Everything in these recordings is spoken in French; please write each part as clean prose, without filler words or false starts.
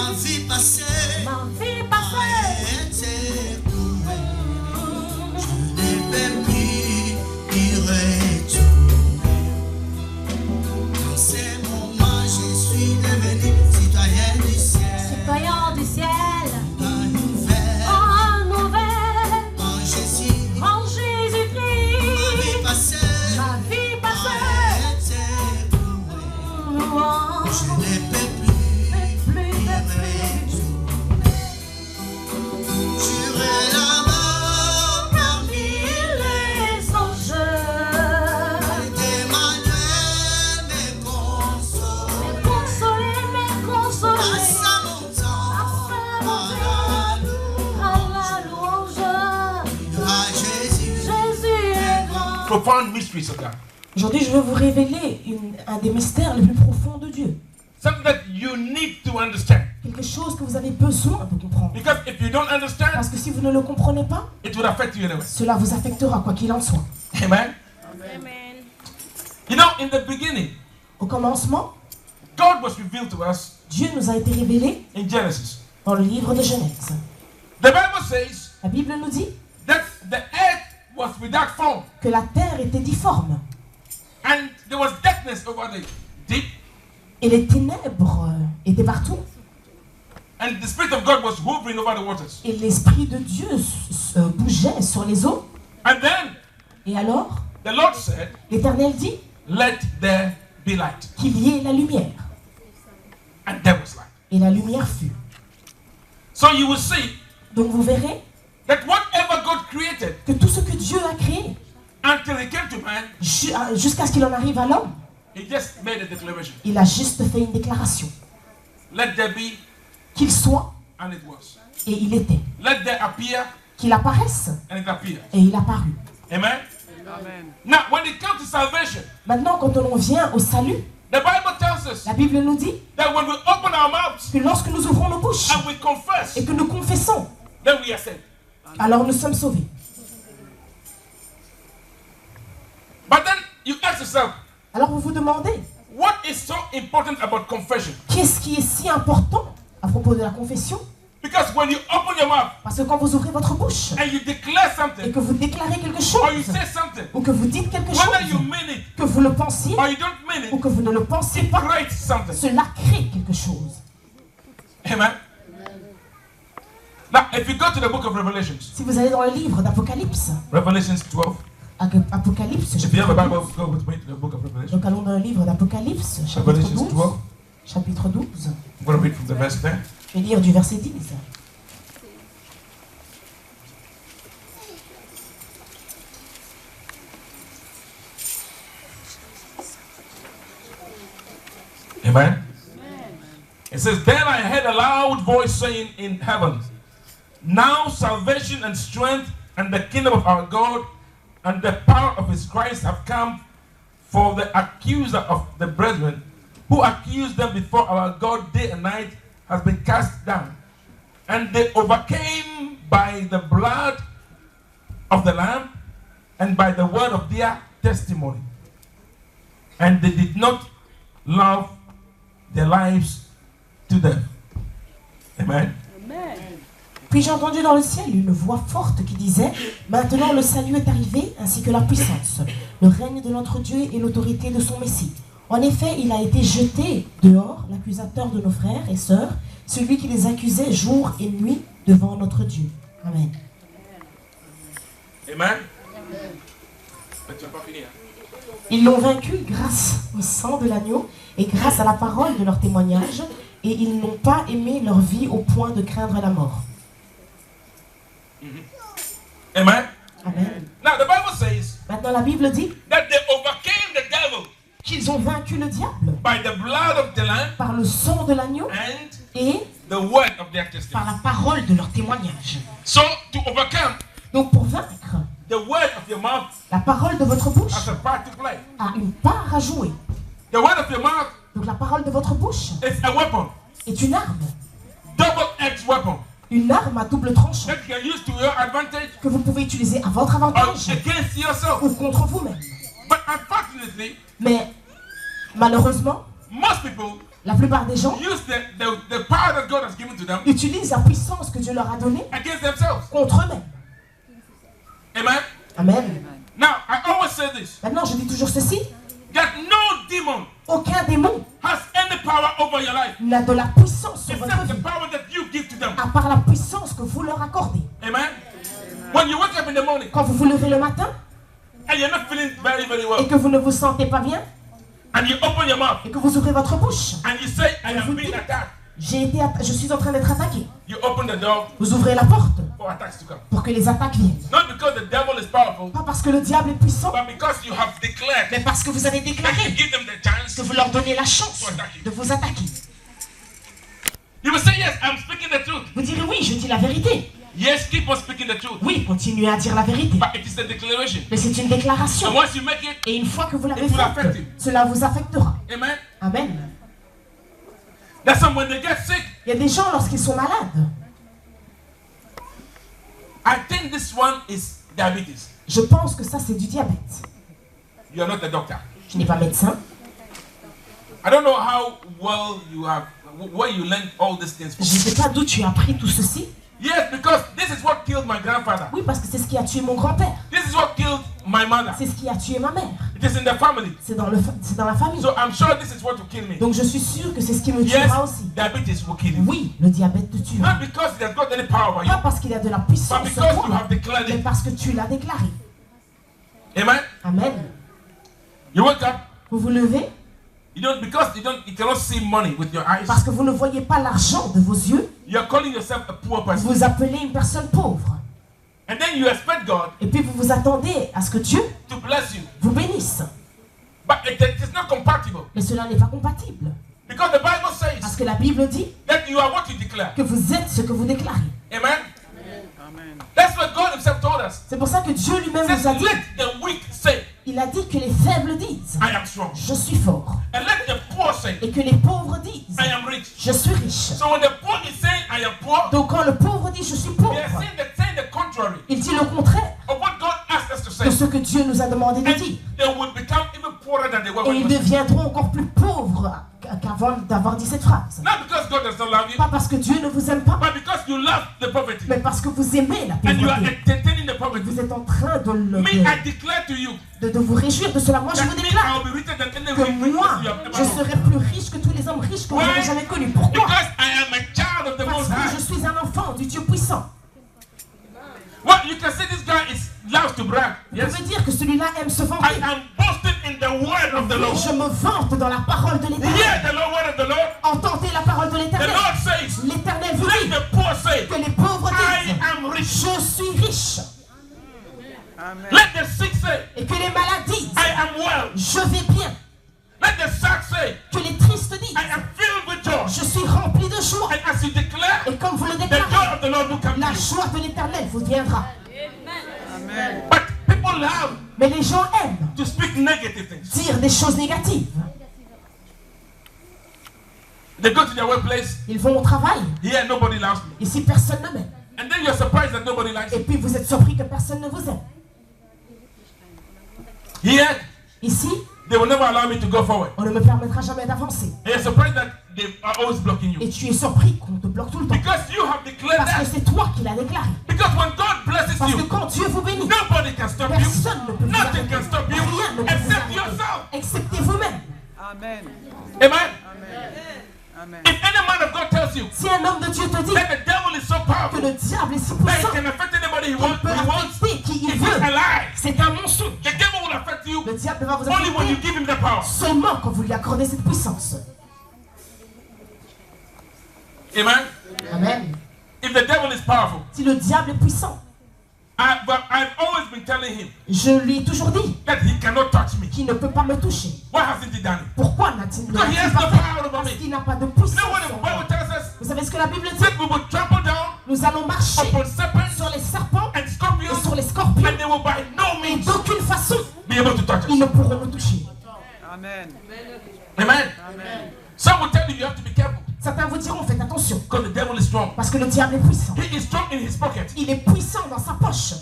Ma vie passée était éprouvée. Je n'ai même plus y retourner. Dans ces moments, je suis devenu citoyen du ciel. Citoyen du ciel. En nouvelle, en Jésus-Christ. Ma vie passée était éprouvée. Je n'ai même plus y retourner. J'irai là-bas parmi Les anges. Emmanuel me console. Consoler. Passe à mon temps, À la louange. à Jésus. Jésus est grand. Profound mysteries of God. Aujourd'hui, je veux vous révéler un des mystères les plus profonds de Dieu. Something that you need to understand. Quelque chose que vous avez besoin de comprendre. Because if you don't understand, Parce que si vous ne le comprenez pas, it will affect you anyway. cela vous affectera quoi qu'il en soit. Amen. You know, in the beginning, Au commencement, God was revealed to us Dieu nous a été révélé in Genesis. dans le livre de Genèse. The Bible says La Bible nous dit that the earth was without form que la terre était difforme and there was darkness over the deep et les ténèbres étaient partout and the Spirit of God was hovering over the waters. et l'Esprit de Dieu bougeait sur les eaux. And then Et alors, the Lord said, l'Éternel dit let there be light. qu'il y ait la lumière. And there was light. Et la lumière fut. So you will see Donc vous verrez that whatever God created que tout ce que Dieu a créé, until he came to man, jusqu'à ce qu'il en arrive à l'homme, he just made a declaration. il a juste fait une déclaration. Let there be, Qu'il soit, and it was. et il était. Let there appear, Qu'il apparaisse, and it appeared. et il apparut. Amen? Now, when it comes to salvation, Maintenant, quand on en vient au salut, the Bible tells us la Bible nous dit that when we open our mouths que lorsque nous ouvrons nos bouches and we confess, et que nous confessons, then we are saved. alors nous sommes sauvés. But then you ask yourself, Alors vous vous demandez, what is so important about confession? qu'est-ce qui est si important à propos de la confession? Because when you open your mouth Parce que quand vous ouvrez votre bouche and you declare et something, que vous déclarez quelque or you chose, say something, ou que vous dites quelque whether you chose, mean it que vous le pensiez or you don't mean ou it, que vous ne le pensez it pas, creates something. cela crée quelque chose. Amen? Now, if you go to the book of Revelations, Si vous allez dans le livre d'Apocalypse, Revelations 12, Apocalypse, if you have a chapitre Bible, 12, go with me to the book of Revelation. donc allons dans le livre d'Apocalypse, chapitre Revelations 12, 12, chapitre 12, I'm going to read from the verse 10. je vais lire du verset 10. Amen? It says, then I heard a loud voice saying in heaven, now salvation and strength and the kingdom of our God and the power of his Christ have come, for the accuser of the brethren who accused them before our God day and night has been cast down. And they overcame by the blood of the Lamb and by the word of their testimony. And they did not love their lives to death. Amen. Puis j'ai entendu dans le ciel une voix forte qui disait « Maintenant le salut est arrivé, ainsi que la puissance, le règne de notre Dieu et l'autorité de son Messie. En effet, il a été jeté dehors, l'accusateur de nos frères et sœurs, celui qui les accusait jour et nuit devant notre Dieu. Amen. » Amen. Mais tu n'as pas fini, hein? Ils l'ont vaincu grâce au sang de l'agneau et grâce à la parole de leur témoignage, et ils n'ont pas aimé leur vie au point de craindre la mort. Amen. Amen. Now the Bible says Maintenant la Bible dit that they overcame the devil qu'ils ont vaincu le diable by the blood of the Lamb par le sang de l'agneau and et the word of their par testimony. la parole de leur témoignage. So to overcome, Donc pour vaincre, the word of your mouth la parole de votre bouche has a part to play. a une part à jouer. The word of your mouth Donc la parole de votre bouche is a weapon, est une arme. double-edged weapon Une arme à double tranchant that you can use to your advantage que vous pouvez utiliser à votre or avantage against yourself. ou contre vous-même. But unfortunately, Mais malheureusement, most people La plupart des gens use the power that God has given to them utilisent la puissance que Dieu leur a donnée against themselves. contre eux-mêmes. Amen. Amen. Now, I always say this, Maintenant, je dis toujours ceci. that no demon Aucun démon has any power over your life n'a de la puissance sur votre except the vie, power that you give to them. à part la puissance que vous leur accordez. Amen. When you wake up in the morning Quand vous vous levez le matin and you're not feeling very, very et well, que vous ne vous sentez pas bien and you open your mouth et que vous ouvrez votre bouche, and you say, I am being attacked, je suis en train d'être attaqué. you open the door Vous ouvrez la porte for attacks to come. pour que les attaques viennent. Not because the devil is powerful, Pas parce que le diable est puissant, but because you have declared mais parce que vous avez that you déclaré give them the chance. que vous leur donnez la chance de vous attaquer. You will say, yes, I'm speaking the truth. Vous direz oui, je dis la vérité. Yes, keep on speaking the truth. Oui, continuez à dire la vérité. But it is a declaration. Mais c'est une déclaration. And once you make it, Et une fois que vous l'avez It will affect faite, you. cela vous affectera. amen. Amen. That's why when they get sick, Il y a des gens, lorsqu'ils sont malades, I think this one is diabetes. je pense que ça c'est du diabète. You are not a doctor. Je n'ai pas médecin. I don't know how well you have, where you learned all these things Je from. ne sais pas d'où tu as appris tout ceci. Yes, because this is what killed my grandfather. Oui, parce que c'est ce qui a tué mon grand-père. This is what killed my mother. C'est ce qui a tué ma mère. It is in the family. C'est dans la famille. So I'm sure this is what will kill me. Donc je suis sûr que c'est ce qui me Yes, tuera aussi. diabetes will kill you. Oui, le diabète te tuera. Not because it has got any power over you, Pas parce qu'il a de la but puissance sur because you toi, have declared mais it. parce que tu l'as déclaré. Amen. Amen. You wake up, Vous vous levez you cannot see money with your eyes. parce que vous ne voyez pas l'argent de vos yeux. You're calling yourself a poor person. Vous appelez une personne pauvre. And then you expect God Et puis vous vous attendez à ce que Dieu to bless you. vous bénisse. But it is not compatible. Mais cela n'est pas compatible. Because the Bible Parce says que la Bible dit that you are what you declare. que vous êtes ce que vous déclarez. Amen. That's what God himself told us. C'est pour ça que Dieu lui-même He nous a says, dit, let the weak say, il a dit que les faibles disent, I am strong. je suis fort. And let the poor say, Et que les pauvres disent, I am rich. je suis riche. So when the poor is saying, I am poor, Donc quand le pauvre dit, je suis they are pauvre, saying the contrary il dit le contraire of what God asked us to say. de ce que Dieu nous a demandé de And dire. they will become even poorer than they were Et when ils they were. deviendront encore plus pauvres qu'avant d'avoir dit cette phrase. Not because God does not love you, Pas parce que Dieu ne vous aime pas, but because you love the poverty. mais parce que vous aimez la And you are pauvreté. entertaining the poverty. Vous êtes en train Me, I declare to you de vous réjouir de cela. Moi, je that vous me, I déclare will be richer than any que rich moi, person you have ever je known. serai plus riche que tous les hommes riches que vous Why? n'avez jamais connus. Pourquoi? Because I am a child of the Parce Most que High. je suis un enfant du Dieu puissant. Well, you can say this guy is loves to brag. Vous Yes. pouvez dire que celui-là aime se I vanter. am boasting in the word of the Lord. Je me vante dans la parole de l'Éternel. Hear the Lord, word of the Lord. Entendez la parole de The l'Éternel. Lord says, L'Éternel vous let dit the poor say, que les pauvres I disent, am rich. je suis riche. Let the sick say, Et que les malades disent, I am well. je vais bien. Let the sad say, Que les tristes disent, I am filled with joy. je suis rempli de joie. And as you declare, Et comme vous le the joy déclarez, of the Lord will come to la you. joie de l'Éternel vous viendra. But people love Mais les gens aiment to speak negative things. dire des choses négatives. They go to their workplace, Ils vont au travail. here nobody loves me. Ici, personne ne m'aime. And then you're surprised that nobody likes Et you. puis vous êtes surpris que personne ne vous aime. Here, Ici, they will never allow me to go forward. on ne me permettra jamais d'avancer. And you're surprised that they are always blocking you. Et tu es surpris qu'on te bloque tout le temps. Because you have declared Parce que that. c'est toi qui l'as déclaré. Because when God blesses Parce que you, quand Dieu vous bénit, nobody can stop you. personne ne peut vous Nothing arrêter. can stop you Rien ne peut vous except arrêter. yourself. Excepté vous-même. Amen. Amen. Amen. If any man of God tells you Si un homme de Dieu te dit that the devil is so que powerful le diable est si that he puissant can affect anybody he qu'il wants, peut he wants, affecter qui il it is a veut, lie. c'est un mensonge. The devil will affect you Le diable va vous only when you affecter give him the power. seulement quand vous lui accordez cette puissance. Amen. Amen. If the devil is powerful, Si le diable est puissant, I've always been telling him je lui ai toujours dit that he cannot touch me. qu'il ne peut pas me toucher. Why hasn't he done it? Pourquoi n'a-t-il Because he has pas no fait? power over Parce me. qu'il n'a pas de You puissance. know what the sur moi. Bible tells us? Vous savez ce que la Bible dit? That we will trample down Nous allons marcher upon serpents sur les serpents and et scorpions, sur les scorpions. and they will by no Et means d'aucune façon, be able to touch ils us. ne pourront nous toucher. Amen. Amen. Some will tell you you have to be careful Certains vous diront, faites attention, because the devil is strong. parce que le diable est puissant. He is strong in his pocket. Il est puissant dans sa poche.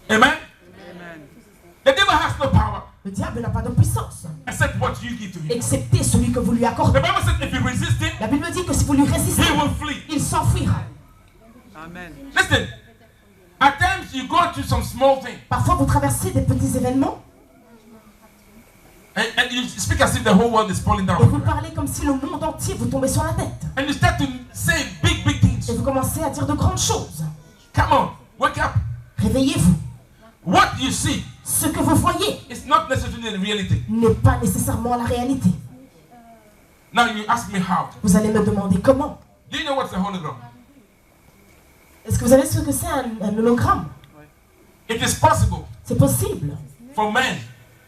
Amen. Amen. The devil has no power Le diable n'a pas de puissance, except what you give to him. excepté celui que vous lui The accordez. Bible says if you resist him, La Bible dit que si vous lui résistez, he will flee. il s'enfuira. Amen. Listen, at times you go through some small thing Parfois, vous traversez des petits événements and you speak as if the whole world is falling down. et vous parlez comme si le monde entier vous tombait sur la tête. And you start to say big things. Et vous commencez à dire de grandes choses. Come on, wake up. Réveillez-vous. What you see Ce que vous voyez is not necessarily the reality. n'est pas nécessairement la réalité. Now you ask me how. Vous allez me demander comment. Do you know what's a hologram? Est-ce que vous savez ce que c'est un hologramme? It is possible C'est possible for men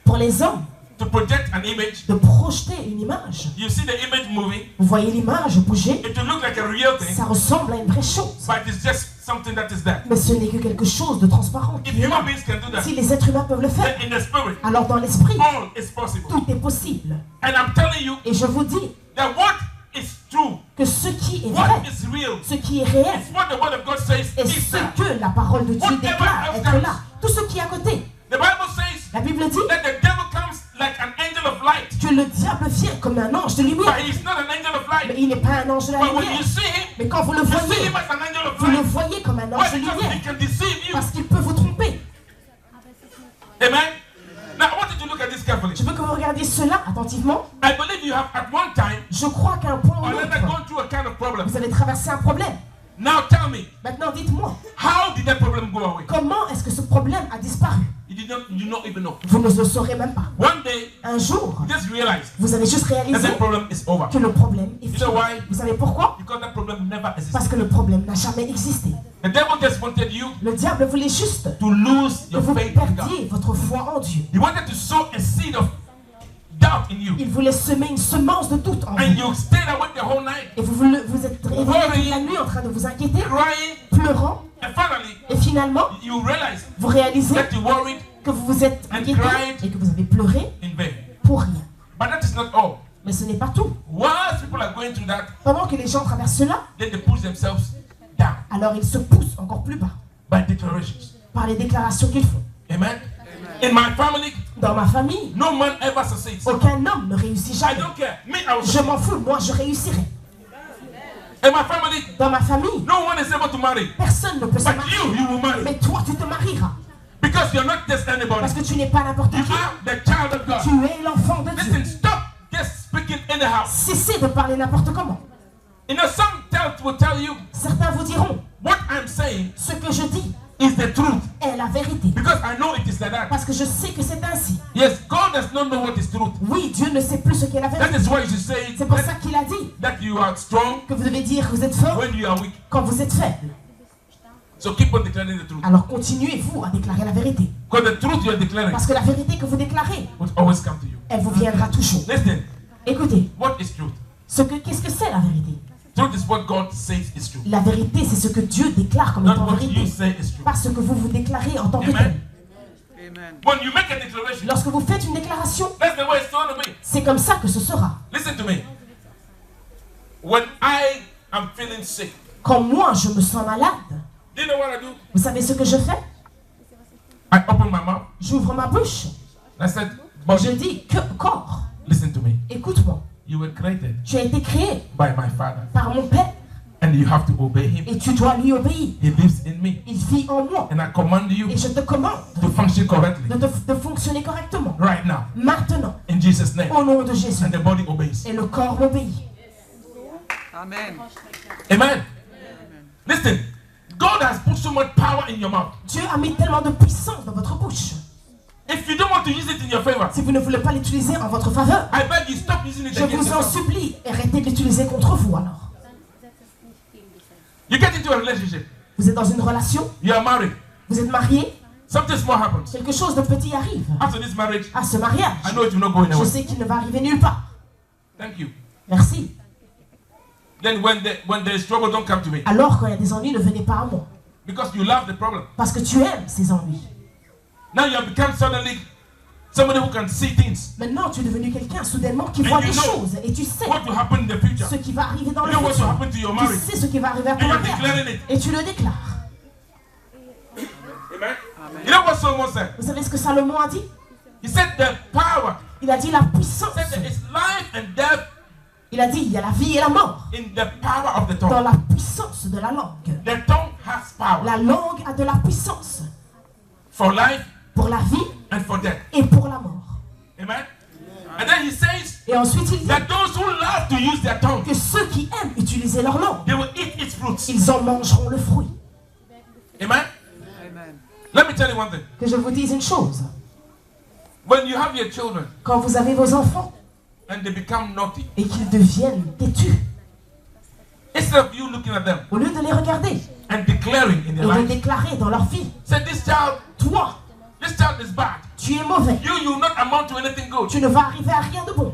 pour les hommes to project an image. de projeter une image. You see the image moving. Vous voyez l'image bouger, It will look like a real thing, ça ressemble à une vraie chose. but it's just something that is there. Mais ce n'est que quelque chose de transparent If qui est là. human beings can do that, Si les êtres humains peuvent le faire, then in the spirit, alors dans l'esprit, all is possible. tout est possible. And I'm telling you Et je vous dis that what is true, que ce qui est what vrai, is real, ce qui est réel, is what the word of God says et is ce there. que la parole de Dieu déclare être là. Tout ce qui est à côté. The Bible says La Bible dit that the devil comes like an angel of light, que le diable vient comme un ange de but lumière. he's not an angel of Mais light. il n'est pas un ange de la But when lumière. you see him, Mais quand vous le you see voyez, him as an angel of vous le light. voyez comme un Why? ange de Because lumière. he can deceive you. Parce qu'il peut vous tromper. Amen. Now I want you to look at this carefully. Je veux que vous regardiez cela attentivement. I believe you have at one time Je crois qu'à un point ou or another l'autre, gone through a kind of problem. vous avez traversé un problème. Now tell me, Maintenant, dites-moi, how did that problem go away? comment est-ce que ce problème a disparu? You do not even know. Vous ne le saurez même pas. One day, Un jour, you just realized vous avez juste that réalisé that problem is over. que le problème est You fini. know why? Vous savez pourquoi? Because that problem never Parce existed. que le problème n'a jamais existé. The devil just wanted you Le diable voulait juste to lose que your vous faith in God. perdiez votre foi en Dieu. He wanted to sow a seed of doubt in you. Il voulait semer une semence de doute en And vous. you stayed awake the whole night, Et vous êtes réveillé toute la nuit en train de vous inquiéter, crying, pleurant, and finally, et finalement, you realized vous réalisez that you worried que vous vous êtes And inquiété cried. et que vous avez pleuré in vain. pour rien. But that is not all. Mais ce n'est pas tout. Once people are going through that, Pendant que les gens traversent cela, then they push themselves down alors ils se poussent encore plus bas by declarations. par les déclarations qu'ils font. Amen. In my family, Dans ma famille, no man ever succeeds. aucun homme ne réussit I jamais. don't care. Me, I will Je succeed. m'en fous, moi je réussirai. In my family, Dans ma famille, no one is able to marry. personne ne peut se But marier. you will marry. Mais toi, tu te marieras. Because you're not just anybody. Parce que tu n'es pas n'importe You qui. are the child of God. Tu es l'enfant de Listen, Dieu. stop just speaking anyhow. Cessez de parler n'importe comment. You know, some will tell you Certains vous diront, what I'm saying ce que je dis is the truth. est la vérité. Because I know it is like that. Parce que je sais que c'est ainsi. Yes, God does not know what is truth. Oui, Dieu ne sait plus ce qu'est la That vérité. is why you should say C'est pour ça qu'il a dit that you are strong que vous devez dire que vous êtes fort when you are weak. quand vous êtes faible. So keep on declaring the truth. Alors continuez-vous à déclarer la vérité. Because the truth you are declaring Parce que la vérité que vous déclarez, will always come to you. elle vous viendra toujours. Listen, Écoutez, what is truth? qu'est-ce que c'est la vérité? Truth is what God says is true. La vérité, c'est ce que Dieu déclare comme Not étant what you vérité. say is true. Pas ce que vous déclarez en tant que tel. Amen. Amen. When you make a declaration, Lorsque vous faites une déclaration, that's the way it's going to be. c'est comme ça que ce sera. Listen to me. When I am feeling sick, Quand moi, je me sens malade, do you know what I do? vous savez ce que je fais? I open my mouth. J'ouvre ma bouche. I said, Je body, dis que corps, listen to me. écoute-moi. You were created Tu as été créé by my Father, par mon Père and you have to obey Him. et tu dois lui obéir. He lives in me, Il vit en moi and I command you et je te commande to function correctly de fonctionner correctement. right now, Maintenant, in Jesus' name. au nom de Jésus. And the body obeys. Et le corps m'obéit. Amen. Amen. Listen, God has put so much power in your mouth. Dieu a mis tellement de puissance dans votre bouche. If you don't want to use it in your favor, Si vous ne voulez pas l'utiliser en votre faveur, I beg you stop using it je against vous en yourself. supplie, arrêtez de l'utiliser contre vous alors. You get into a relationship, Vous êtes dans une relation, you are married, vous êtes marié, something small happens. quelque chose de petit arrive After this marriage, à ce mariage. I know it will not go Je anywhere. sais qu'il ne va arriver nulle part. Thank you. Merci. Then when there is trouble, don't come to me. Alors quand il y a des ennuis, ne venez pas à moi. Because you love the problem. Parce que tu aimes ces ennuis. Now you have become suddenly somebody who can see things. Maintenant, tu es devenu quelqu'un soudainement qui And voit you des know choses et tu sais What will happen in the future? ce qui va arriver dans You le know what will futur. happen to your Tu marriage? sais ce qui va arriver à ton And you're mariage declaring it. et tu le déclares. Amen. You know what Solomon said? Vous savez ce que Salomon a dit? He said the power. Il a dit la puissance. He said there is life and death Il a dit il y a la vie et la mort in the power of the dans tongue. la puissance de la langue. The tongue has power La langue a de la puissance for life pour la vie and for death. et pour la mort. Amen. And then he says Et ensuite il dit that those who love to use their tongue, que ceux qui aiment utiliser leur langue, they will eat its fruits. ils en mangeront le fruit. Amen. Amen. Let me tell you one thing. Que je vous dise une chose, When you have your children quand vous avez vos enfants and they become naughty, et qu'ils deviennent têtus, instead of you looking at them au lieu de les regarder and declaring in et their de life, déclarer dans leur vie, say this child is bad. tu es mauvais, You will not amount to anything good. tu ne vas arriver à rien de bon.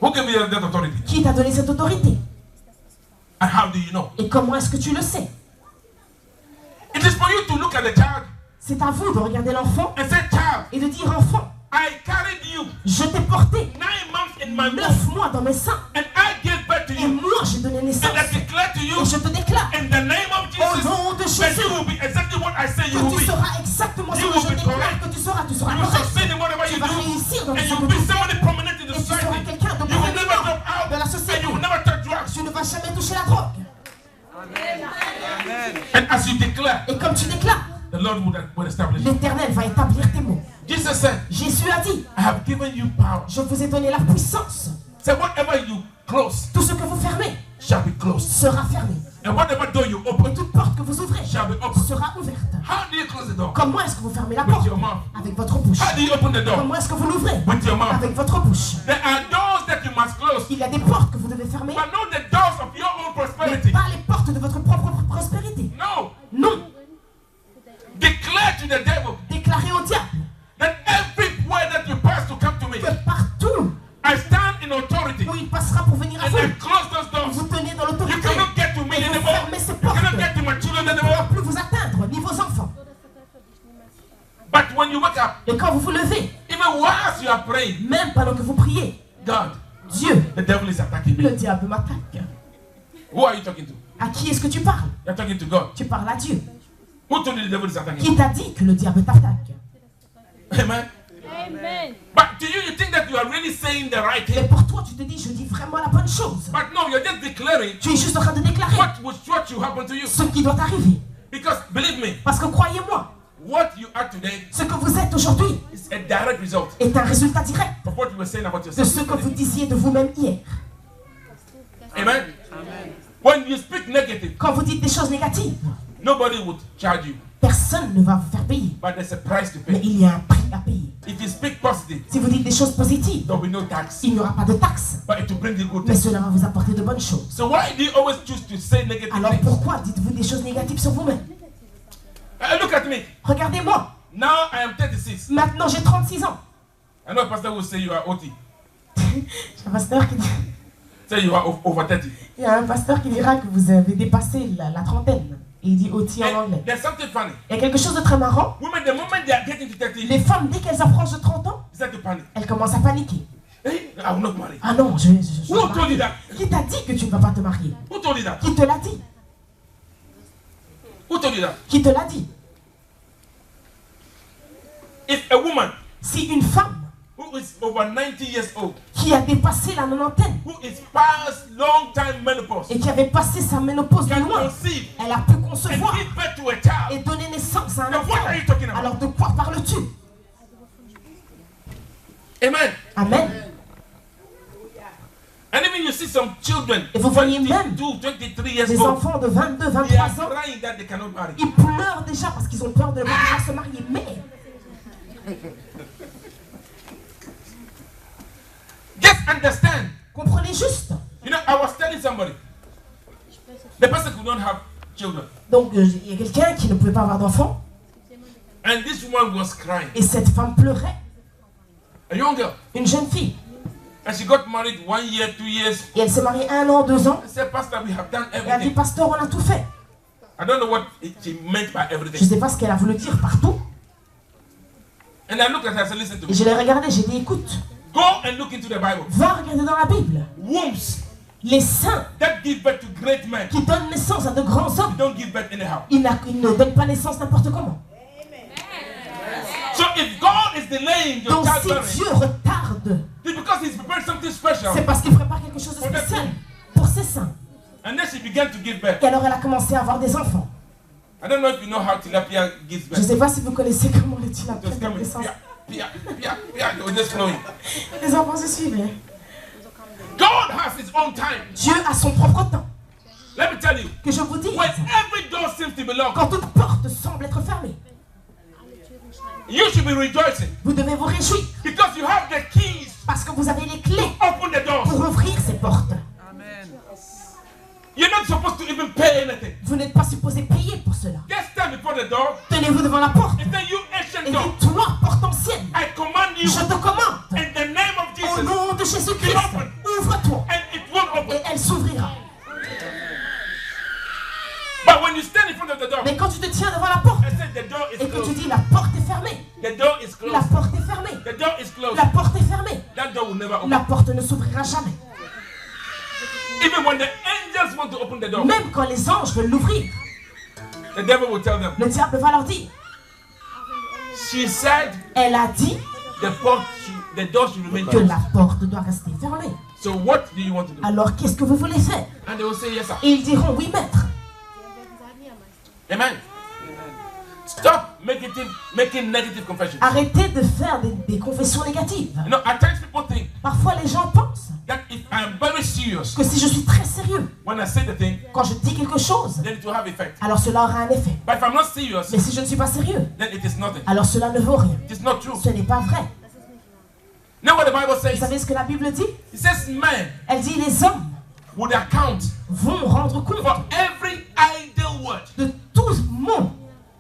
Who gave you that authority? Qui t'a donné cette autorité? And how do you know? Et comment est-ce que tu le sais? It is for you to look at the child C'est à vous de regarder l'enfant and say, child, et de dire enfant, I carried you je t'ai porté 9 months in my womb 9 mois dans mes seins and I gave birth to et you. moi j'ai donné naissance And I declare to you et je te déclare in the name of au Jesus nom de that Jésus you will be exactly what I say you que will tu be. seras exactement ce You que will je be déclare correct. que tu seras You will correct. succeed in whatever Tu you vas do. réussir dans And ce you que will tu be fais somebody prominent in the et tu seras society. quelqu'un de You will never prominent drop out de la and you société. will never touch drugs. Tu ne vas jamais toucher la drogue. Amen. And as you declare, Et comme tu déclares, the Lord will establish. l'Éternel va établir tes mots. Jesus said, Jésus a dit, I have given you power. je vous ai donné la puissance. So whatever you close Tout ce que vous fermez shall be closed. sera fermé. And whatever door you Et open toute porte que vous ouvrez shall be open. sera ouverte. How do you close the door? Comment est-ce que vous fermez la With porte? your mouth. Avec votre bouche. How do you open the door? Comment est-ce que vous l'ouvrez? With your mouth. Avec votre bouche. There are doors that you must close, Il y a des portes que vous devez fermer, but not the doors of your own mais prosperity. pas les portes de votre propre prospérité. No. Non. Declare to the devil Déclarez au diable that everywhere that you pass to come to me, que partout I stand in authority où il passera pour venir à and vous, I close those doors. vous tenez dans You l'autorité. cannot get to me Et vous anymore. fermez ces You portes. cannot get to my children Ne pourra anymore. plus vous atteindre, ni vos enfants. But when you wake up, Et quand vous vous levez, even whilst you are praying, même pendant que vous priez, God, Dieu, the devil is attacking le me. diable m'attaque. Who are you talking to? À qui est-ce que tu parles? You're talking to God. Tu parles à Dieu. Who told you the devil is attacking Qui you? t'a dit que le diable t'attaque? Amen. Amen. But do you think that you are really saying the right Mais thing? pour toi, tu te dis, je dis vraiment la bonne chose. But no, you're just declaring Tu es juste en train de déclarer what should happen to you. ce qui doit arriver. Because believe me, Parce que croyez-moi, what you are today ce que vous êtes aujourd'hui is a direct result est un résultat direct of what you were saying about de yourself. ce que vous disiez de vous-même hier. Amen. When you speak negative, Quand vous dites des choses négatives, nobody would charge you. personne ne va vous faire payer. But there's a price to Mais pay. il y a un prix à payer. If you speak positive, Si vous dites des choses positives, there will be no tax. il n'y aura pas de taxes. But it will bring you good Mais things. cela va vous apporter de bonnes choses. So why do you always choose to say negative Alors things? pourquoi dites-vous des choses négatives sur vous-même? Look at me. Regardez-moi, Now I am 36. maintenant j'ai 36 ans. I know a pastor will say you are OT. J'ai un pasteur qui dit- Say you are over 30. Il y a un pasteur qui dira que vous avez dépassé la trentaine. Et il dit OT en And anglais. there's something funny. Il y a quelque chose de très marrant. Women, the moment they are getting to 30, Les femmes, dès qu'elles approchent de 30 ans, they start to panic. elles commencent à paniquer. Hey, I will not marry. Ah non, je Who vais told you that? Qui t'a dit que tu ne vas pas te marier? Who told you that? Qui te l'a dit? Who told you that? Qui te l'a dit? If a woman Si une femme who is over 90 years old, qui a dépassé la nonantaine who is past long time menopause, et qui avait passé sa ménopause de can loin, conceive elle a pu and concevoir give birth to a child, et donner naissance à un then what are enfant. you talking about? Alors de quoi parles-tu? Amen. Amen. And even you see some children, Et vous voyez même 22, 23 years des old, enfants de 22, they 23 are ans, crying that they cannot marry. ils pleurent déjà parce qu'ils ont peur de pouvoir se marier. Mais Just understand. comprenez juste. You know, I was telling somebody, the person who don't have children, Donc il y a quelqu'un qui ne pouvait pas avoir d'enfant and this woman was crying, et cette femme pleurait, a young girl, une jeune fille. and she got married 1 year, 2 years. Et elle s'est mariée 1 an, 2 ans. I said, Pastor, we have done Et elle dit, everything. pasteur, on a tout fait. I don't know what she meant by Je ne everything. sais pas ce qu'elle a voulu dire partout. And I looked at her and said, listen to Et me. je l'ai regardée, j'ai dit, écoute, Go and look into the Bible. va regarder dans la Bible. Wombs Les saints that give birth to great men, qui donnent naissance à de grands they hommes, don't give birth anyhow. ils ne donnent pas naissance n'importe comment. So if God is delaying your Donc si childbearing, Dieu retarde, it's because He's preparing something special. c'est parce qu'il prépare quelque chose de spécial pour ses saints. And then she began to give birth. Et alors elle a commencé à avoir des enfants. I don't know if you know how tilapia gives Je ne birth. sais pas si vous connaissez comment les tilapias Just donnent coming, naissance. pia, they were just flowing. Les enfants se suivent. God has His own time. Dieu a son propre temps. Let me tell you, Que je vous dis, when every door seems to be locked, quand toute porte semble être fermée, you should be rejoicing vous devez vous réjouir because you have the keys parce que vous avez les clés to open the doors. pour ouvrir ces portes. Amen. You're not supposed to even pay anything. Vous n'êtes pas supposé payer pour cela. Just stand before the door Tenez-vous devant la porte and say, you ancient et door, dites, toi, porte ancienne, I command you je te commande, in the name of au Jesus, nom de Jésus-Christ, ouvre-toi and it will et open. elle s'ouvrira. But when you stand in front of the door Mais quand tu te tiens devant la porte and say the door is et que tu closed, dis la porte est fermée, the door is la closed, porte est fermée, the door is closed, la porte est fermée, that door will never open. la porte ne s'ouvrira jamais. Even when the angels want to open the door, Même quand les anges veulent l'ouvrir, the devil will tell them, le diable va leur dire, she said elle a dit the door should remain que closed. la porte doit rester fermée. So what do you want to do? Alors qu'est-ce que vous voulez faire? And they will say, yes, sir. Et ils diront, oui maître. Amen. Stop making negative confessions. Arrêtez de faire des confessions négatives. You know, at times people think Parfois les gens pensent that if I'm very serious que si je suis très sérieux, when I say the thing, quand je dis quelque chose, then it will have effect. alors cela aura un effet. But if I'm not serious, Mais si je ne suis pas sérieux, then it is nothing. alors cela ne vaut rien. It is not true. Ce n'est pas vrai. Know what the Bible Vous says? savez ce que la Bible dit? It says men Elle dit les hommes would account vont rendre compte for every idle word de tout mot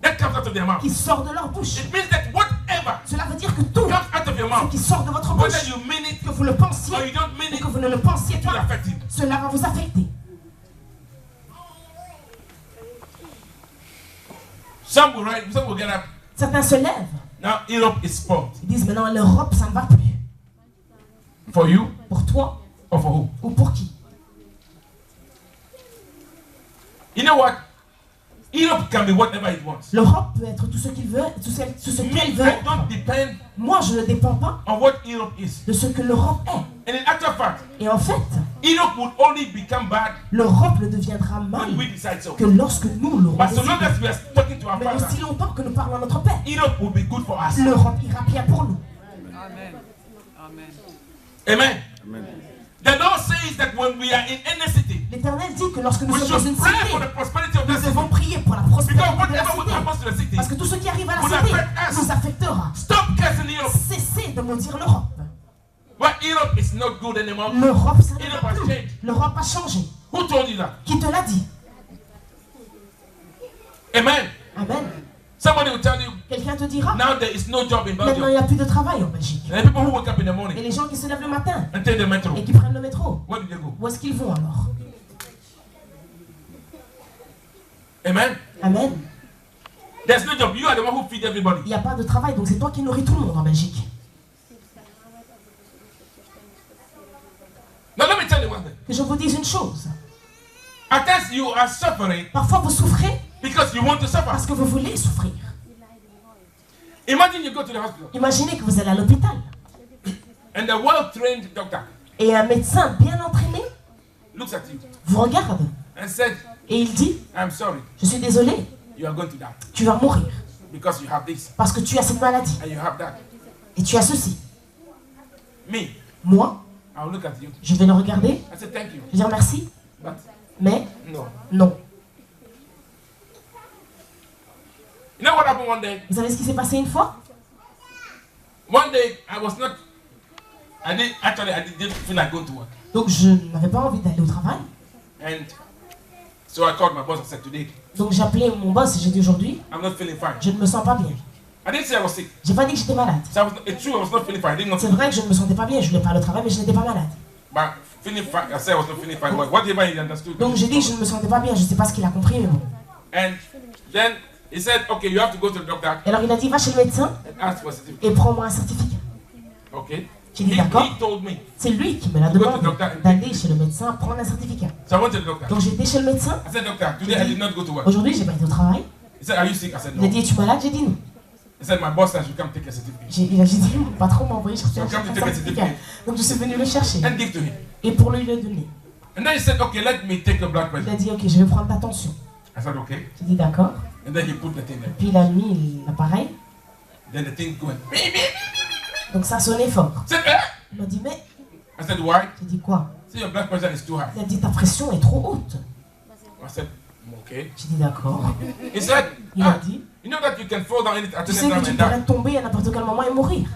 that comes out of their mouth. qui sort de leur bouche. It means that whatever Cela veut dire que tout comes out of your ce mouth, qui sort de votre bouche, whether you mean it que vous le pensiez or you don't mean ou it, que vous ne le pensiez it will pas, affect you. cela va vous affecter. Some will get up. Certains se lèvent, Now Europe is spoiled. ils disent maintenant l'Europe ça ne va plus. For you Pour toi or for who? ou pour qui? You know what? Europe can be whatever it wants. L'Europe peut être tout ce qu'il veut, tout ce Me, qu'elle veut I être. don't depend Moi, je ne dépends pas on what Europe is. de ce que l'Europe est. And in actual fact, Et en fait, Europe would only become bad l'Europe ne deviendra when mal we decide so. que lorsque nous l'aurons But so long décidé. as we are talking to our Mais Father, aussi longtemps que nous parlons à notre Père, Europe will be good for us. l'Europe ira bien pour nous. Amen. Amen. Amen. The Lord says that when we are in any city, L'Éternel dit que lorsque nous we sommes dans should une pray cité, for the prosperity of nous that devons city. prier pour la Because prospérité de la whatever would cité. happen to the city Parce que tout ce qui arrive à la would cité affect us. nous affectera. Stop cursing Europe. Cessez de maudire l'Europe. Well, Europe is not good anymore. L'Europe, ça ne Europe va has plus. changed. L'Europe a changé. Who told you that? Qui te l'a dit? Amen. Amen. Somebody will tell you, Quelqu'un te dira, now there is no job in maintenant il Belgium. n'y a plus de travail en Belgique. And the people who wake up in the Et morning les gens qui se lèvent le matin and take the metro, et qui prennent le métro, where do they go? où est-ce qu'ils vont alors? Amen. Amen. There's no job. You are the one who feed everybody. Il n'y a pas de travail, donc c'est toi qui nourris tout le monde en Belgique. Now let me tell you one thing. Que je vous dise une chose. At times you are suffering Parfois vous souffrez because you want to suffer. parce que vous voulez souffrir. Imagine you go to the hospital Imaginez que vous allez à l'hôpital and the well-trained doctor et un médecin bien entraîné looks at you vous regarde and said, et il dit, I'm sorry, je suis désolé, you are going to die tu vas mourir because you have this parce que tu as cette maladie and you have that. et tu as ceci. Me, Moi, I'll look at you. je vais le regarder, I said, thank you, je vais dire merci, but mais no. non. You know what happened one day? Vous savez ce qui s'est passé une fois? One day I didn't feel like going to work. Donc je n'avais pas envie d'aller au travail. And so I called my boss and said, today, Donc j'ai appelé mon boss et j'ai dit aujourd'hui, I'm not feeling fine. je ne me sens pas bien. I didn't say I was sick. J'ai pas dit que j'étais malade. So it's true, I was not feeling fine. I didn't want C'est to. vrai que je ne me sentais pas bien, je voulais pas aller au travail, mais je n'étais pas malade. But feeling fine, I said I was not feeling fine. Whatever he understood. Donc j'ai dit que je ne me sentais pas bien, je ne sais pas ce qu'il a compris, mais bon. And then he said, okay, you have to go to the doctor Et alors il a dit, va chez le médecin and ask for a certificate. et prends-moi un certificat. Okay. J'ai dit d'accord. He told me. C'est lui qui me l'a demandé d'aller chez le médecin prendre un certificat. So I went to the doctor. Donc j'ai été chez le médecin. I said, doctor, today I did not go to work. Aujourd'hui, j'ai pas été au travail. He said, are you sick? I said, Il a no. dit, es-tu malade? J'ai dit non. He said, my boss said I should come take a certificate Il a dit, mon patron m'a envoyé chercher un So come to take a certificat. certificate. Donc je suis venu le chercher. and give to him. Et pour lui le donner. And then he said, okay, let me take your blood Il pressure. a dit, ok, je vais prendre ta tension. I said, okay. J'ai dit, d'accord. And then he put the thing there. Puis il a mis l'appareil. Then the thing going. Donc ça sonnait fort. I said, Il m'a dit, mais. I said, why? J'ai dit, quoi? See, your blood pressure is too high. Il a dit, ta pression est trop haute. I said, okay. J'ai dit, d'accord. He said, Il a dit, you know that you can fall down at tu any sais que time tu and pourrais die. tomber à n'importe quel moment et mourir.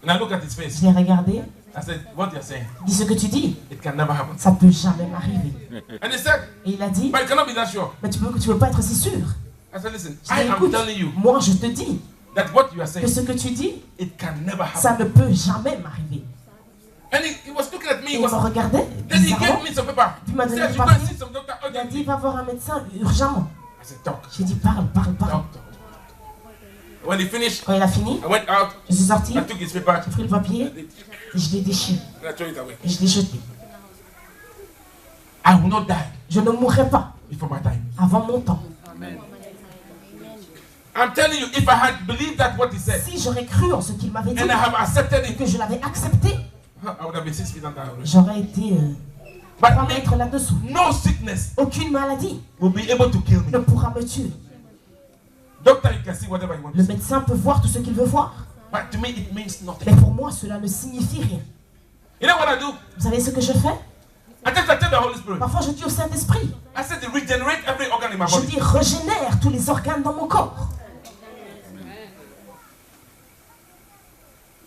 And I look at his face. Je l'ai regardé. I said, what you're saying, Il dit, ce que tu dis, it can never happen. ça peut jamais m'arriver. And he said, Et il a dit, but you cannot be that sure. mais tu veux pas être si sûr. I said, listen, Je I dis, am écoute, telling you moi je te dis that what you are que saying, ce que tu dis, it can never happen. ça ne peut jamais m'arriver. And he was looking at me. Et He il was, me regardait, then he bizarrement. gave me some paper. Il m'a He donné said, le you go and papier. see some doctor Il a dit, urgently. va voir un médecin urgemment. I said, talk, J'ai dit, parle. talk. When he finished, Quand il a fini, I went out, je suis sorti, I took his paper, j'ai pris le papier et je l'ai déchiré. and I threw it away. Et je l'ai jeté. I will not die Je ne mourrai pas before my time. avant mon temps. I'm telling you, if I had believed that what he said, Si j'aurais cru en ce qu'il m'avait dit and I have accepted et it, que je l'avais accepté, I would have been 6 feet under already. j'aurais été 3 But mètres là-dessous. no sickness Aucune maladie will be able to kill me. ne pourra me tuer. Doctor, you can see whatever you want Le to see. médecin peut voir tout ce qu'il veut voir. But to me, it means nothing. Mais pour moi, cela ne signifie rien. You know what I do? Vous savez ce que je fais? I tell the Holy Spirit. Parfois, je dis au Saint-Esprit, I said, regenerate every organ in my je body. dis régénère tous les organes dans mon corps.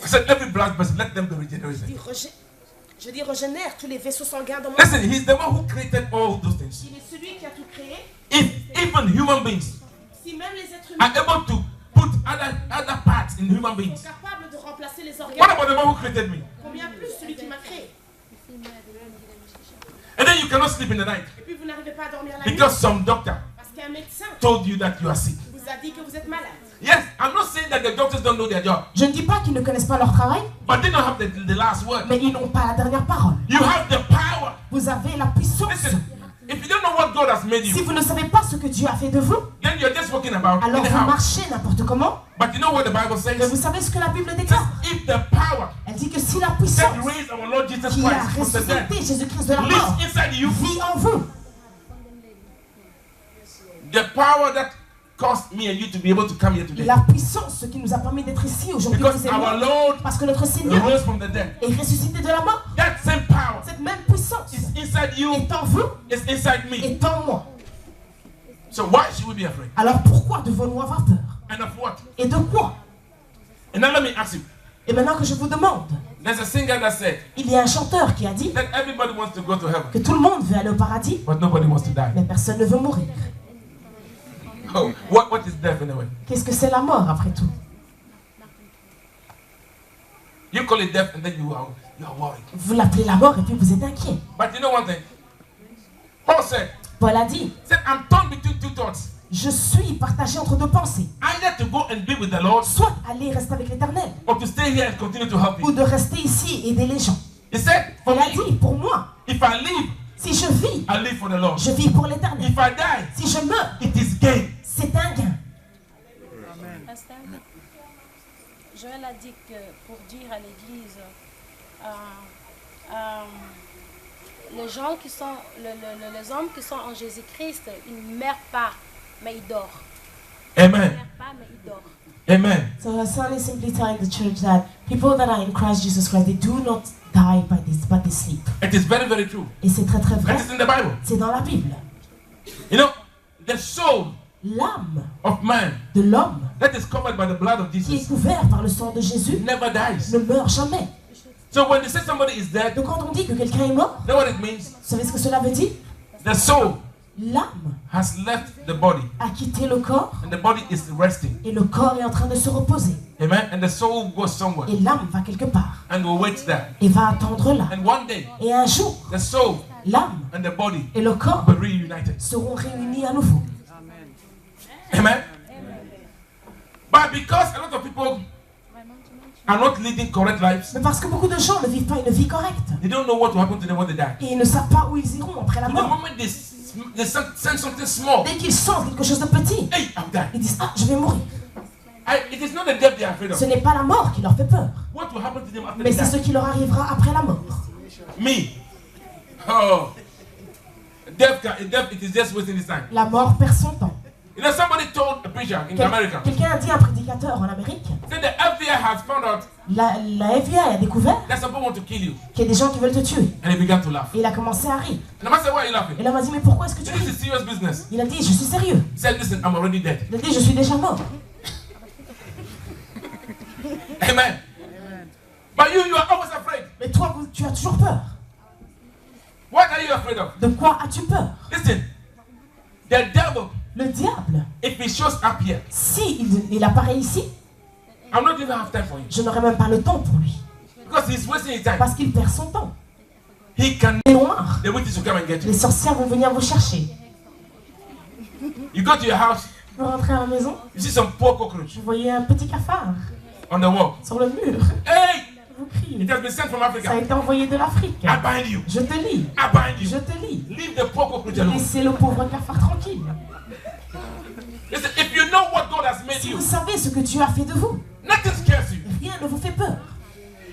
I said, every blood vessel, let them be regenerated. Je dis régénère tous les vaisseaux sanguins dans mon Listen, he's the one who created all those things. Il est celui qui a tout créé. If even human beings Si même les êtres are humains able to put other parts in human beings, sont capables de remplacer les what organes, about the one who created me? combien plus celui qui m'a créé? And then you cannot sleep in the night Et puis vous n'arrivez pas à dormir la nuit because some doctor parce qu'un médecin told you that you are sick. vous a dit que vous êtes malade. Yes, I'm not saying that the doctors don't know their job, Je ne dis pas qu'ils ne connaissent pas leur travail, but they don't have the last word. mais ils n'ont pas la dernière parole. You have the power. Vous avez la puissance. Listen, if you don't know what God has made Si you, vous ne savez pas ce que Dieu a fait de vous, then you're just walking about alors vous anyhow. marchez n'importe comment. But you know what the Bible Mais vous says? savez ce que la Bible It déclare? says, if the power Elle dit que si la that puissance raised our Lord Jesus qui a Christ from the dead ressuscité Jésus-Christ de la mort lives inside you, vit en vous, the power that caused me and you to be able to come here today, la puissance ce qui nous a permis d'être ici aujourd'hui, because vous et our moi, Lord parce que notre Seigneur rose from the dead, est ressuscité de la mort. that same power Cette même puissance is inside you, est en vous, is inside me. est en moi. So why should we be afraid? Alors pourquoi devons-nous avoir peur? And of what? Et de quoi? And now let me ask you. Et maintenant que je vous demande, There's a singer that said il y a un chanteur qui a dit that everybody wants to go to heaven, que tout le monde veut aller au paradis, but nobody wants to die. mais personne ne veut mourir. Oh, what is death anyway? Qu'est-ce que c'est la mort après tout? You call it death and then you are worried. Vous l'appelez la mort et puis vous êtes inquiet. But you know one thing? Paul said, Paul a dit, I'm torn between two thoughts. je suis partagé entre deux pensées. Either to go and be with the Lord Soit aller rester avec l'Éternel, or to stay here and continue to help ou you. de rester ici et aider les gens. He said, for Il a me, dit, pour moi, if I live, si je vis, I live for the Lord. je vis pour l'Éternel. If I die, Si je meurs, it is gain. c'est un gain. Pasteur, Joël a dit que pour dire à l'église, les gens qui sont, les hommes qui sont en Jésus-Christ, ils ne meurent pas, mais ils dorment. Ils ne Amen. meurent pas, mais ils dorment. Amen. So our son is simply telling the church that people that are in Christ Jesus Christ, they do not die by this, but they sleep. It is very, very true. Et c'est très très That vrai. is in the Bible. C'est dans la Bible. You know, the soul L'âme of man de l'homme that is covered by the blood of qui est Jesus couvert par le sang de Jésus never dies. ne meurt jamais. So when they say somebody is dead, Donc quand on dit que quelqu'un est mort, you know what it means? vous savez ce que cela veut dire? The soul L'âme has left the body a quitté le corps and the body is resting. et le corps est en train de se reposer. Amen. And the soul goes somewhere Et l'âme va quelque part and will wait there. et va attendre là. And one day, Et un jour, the soul l'âme and the body et le corps will be reunited. seront réunis à nouveau. Amen. But because a lot of people are not leading correct lives, Mais parce que beaucoup de gens ne vivent pas une vie correcte. they don't know what will happen to them when they die. Et ils ne savent pas où ils iront après la The mort. moment they sense something small, Dès qu'ils sentent quelque chose de petit, hey, I've died. ils disent, ah, je vais mourir. It is not the death they are afraid of. Ce n'est pas la mort qui leur fait peur, What will happen to them after mais they c'est ce die? qui leur arrivera après la mort. Me. Oh. Death, it is just wasting his time. La mort perd son temps. You know, somebody told a preacher in America, Quelqu'un a dit à un prédicateur en Amérique, said the FBI has found out la FBI a découvert that some people want to kill you. qu'il y a des gens qui veulent te tuer. And he began to laugh. Et il a commencé à rire. And the man said, why are you laughing? Et l'homme a dit, mais pourquoi est-ce que tu This ris? is serious business. Il a dit, je suis sérieux. He said, listen, I'm already dead. Il a dit, je suis déjà mort. Amen. But you are always afraid. Mais toi, tu as toujours peur. What are you afraid of? De quoi as-tu peur? Listen, the devil, Le diable, if he shows up here, si il apparaît ici, I'm not even have time for him. je n'aurai même pas le temps pour lui. Because he's wasting his time. Parce qu'il perd son temps. He can, Les noirs, the witches will come and get les you. sorcières vont venir vous chercher. You go to your house, Vous rentrez à la maison, you see some poor cockroach vous voyez un petit cafard on the wall. sur le mur. Hey, Vous it criez. has been sent from Ça a Africa. été envoyé de l'Afrique. I bind you. Je te lis. I bind Je you. te lis. Leave the poor cockroach alone. Laissez le pauvre cafard tranquille. Listen, if you know what God has made Si you, vous savez ce que Dieu a fait de vous, nothing scares you. rien ne vous fait peur.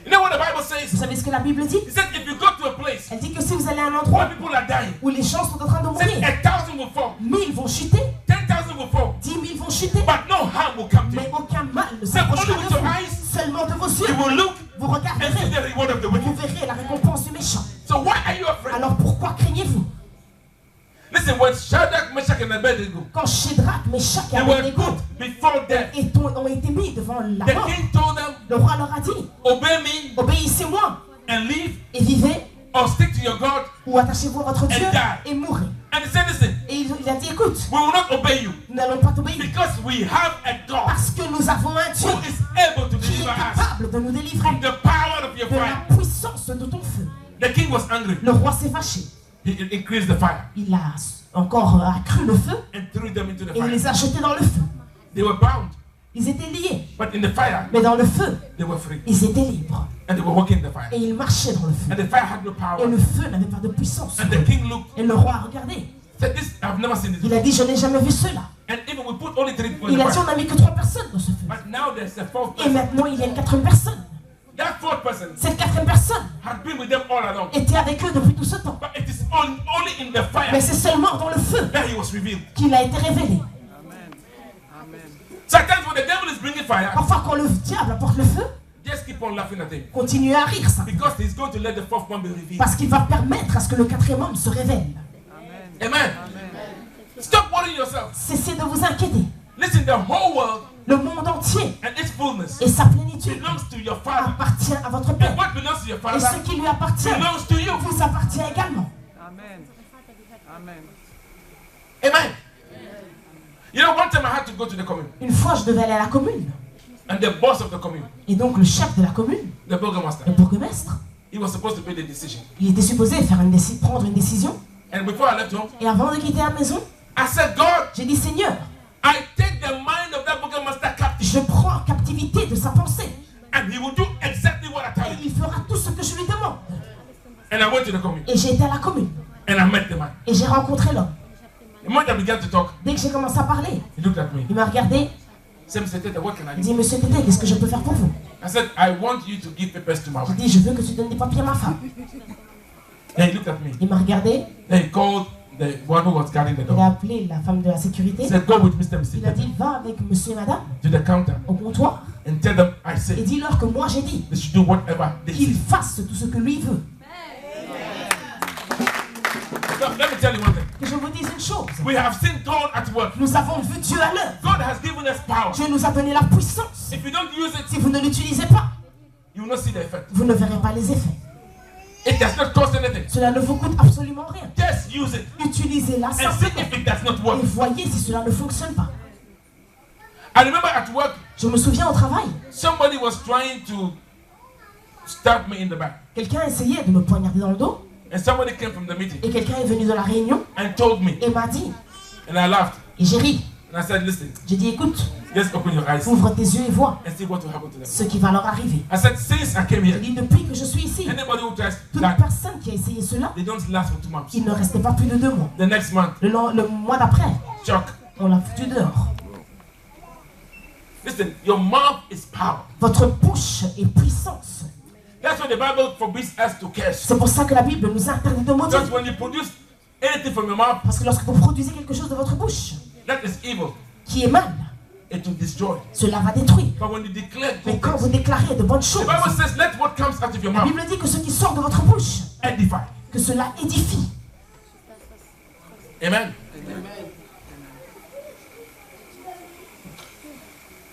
You know what the Bible Vous says? savez ce que la Bible dit? It says if you go to a place Elle dit que si vous allez à un where endroit people are dying, où les gens sont en train de say mourir, 1,000 will fall, 1000 vont chuter, 10,000 will fall, 10 000 vont chuter, but no harm will come to mais you. aucun mal ne Say s'approchera only de with your vous. eyes, Seulement de vos you yeux, will look vous and see regarderez the reward of the et vous wicked. verrez la récompense du méchant. So why are you afraid? Alors pourquoi craignez-vous? Listen, when Shadrach, Meshach, and Abednego, Quand Shadrach, Meshach et they were Abednego put before death, ont été mis devant la the mort, king told them, le roi leur a dit, obey me obéissez-moi and leave, et vivez, or stick to your God. ou attachez-vous à votre Dieu die. et mourrez. And he said, listen, Et il a dit, écoute, we will not obey you nous n'allons pas t'obéir because we have a God parce que nous avons un Dieu who is able to qui est deliver us capable de nous délivrer from the power of your de fire. la puissance de ton feu. The king was angry. Le roi s'est fâché. He increased the fire Il a encore accru le feu and threw them into the et il fire. les a jetés dans le feu. They were bound, Ils étaient liés, but in the fire, mais dans le feu, they were free. ils étaient libres. And they were walking in the fire. Et ils marchaient dans le feu. And the fire had no Et power. le feu n'avait pas de puissance. And the king looked, Et le roi a regardé. said, this, I've never seen this Il a before. dit, je n'ai jamais vu cela. And even we put only 3 people in Il the a dit, fire. on n'a mis que 3 personnes dans ce feu. But now there's a fourth Et person. maintenant, il y a une 4e personne. That fourth person Cette 4e personne had been with them all along. était avec eux depuis tout ce temps. But it is only in the fire Mais c'est seulement dans le feu that he was revealed. qu'il a été révélé. Amen. Amen. Sometimes when the devil is bringing fire, Parfois, quand le diable apporte le feu, just keep on laughing at him. continuez à rire ça. Because he's going to let the fourth one be revealed. Parce qu'il va permettre à ce que le 4e homme se révèle. Amen. Amen. Stop worrying yourself. Cessez de vous inquiéter. Listen, the whole world Le monde entier and its fullness et sa plénitude belongs to your Father. appartient à votre And Père. what belongs to your Et ce Father qui lui appartient belongs to you. vous appartient également. Amen. Amen. Amen. You know, one time I had to go to the commune. Une fois, je devais aller à la commune. And the boss of the commune, Et donc, le chef de la commune, the burgomaster, le bourgmestre, he was supposed to make the decision. il était supposé faire prendre une décision. And before I left home, Et avant de quitter la maison, I said, God, j'ai dit, Seigneur, I take the mind of that burgomaster captive. je prends en captivité de sa pensée. And he will do exactly what I tell Et him. il fera tout ce que je lui demande. And I went to the commune. Et j'ai été à la commune. And I met the man. Et j'ai rencontré l'homme. The moment I began to talk, Dès que j'ai commencé à parler, he looked at me. il m'a regardé. Said, Mr. Tete, what can I Il do? dit, Monsieur Tété, qu'est-ce que je peux faire pour vous? I said, I want you to give papers to my J'ai wife. dit, je veux que tu donnes des papiers à ma femme. Then he looked at me. Il m'a regardé. Then he called the one who was guarding the Il a door. appelé la femme de la sécurité. He said, go with Mr. Il a Tete dit, va avec monsieur et madame to the counter au comptoir and tell them I et said dis-leur que moi j'ai dit they should do whatever they qu'il say. fasse tout ce que lui veut. So, let me tell you one thing. Que je vous dise une chose. We have seen God at work. Nous avons vu Dieu à l'œuvre. God has given us power. Dieu nous a donné la puissance. If you don't use it, Si vous ne l'utilisez pas, you will not see the effect. vous ne verrez pas les effets. It does not cost anything. Cela ne vous coûte absolument rien. Just use it Utilisez-la and see simplement if it does not work. et voyez si cela ne fonctionne pas. I remember at work, Je me souviens au travail, somebody was trying to stab me in the back. quelqu'un essayait de me poignarder dans le dos And somebody came from the meeting et quelqu'un est venu de la réunion and told me. et m'a dit, And I laughed. et j'ai ri. And I said, listen, J'ai dit, écoute, just open your eyes ouvre tes yeux et vois and see what will happen to them. ce qui va leur arriver. I said, since I came J'ai here, dit, depuis que je suis ici, anybody who tries toute that, personne qui a essayé cela, they don't last for 2 months. il ne restait pas plus de 2 mois. The next month, Le mois d'après, shock. on l'a foutu dehors. Listen, your mouth is power. Votre bouche est puissance. That's why the Bible forbids us to curse. C'est pour ça que la Bible nous interdit de maudire. Because when you produce anything from your mouth, Parce que lorsque vous produisez quelque chose de votre bouche that is evil. qui est mal, It will destroy. cela va détruire. But when you declare Mais good quand vous things, déclarez de bonnes the choses, Bible says, let what comes out of your la mouth Bible dit que ce qui sort de votre bouche, edify. que cela édifie. Amen.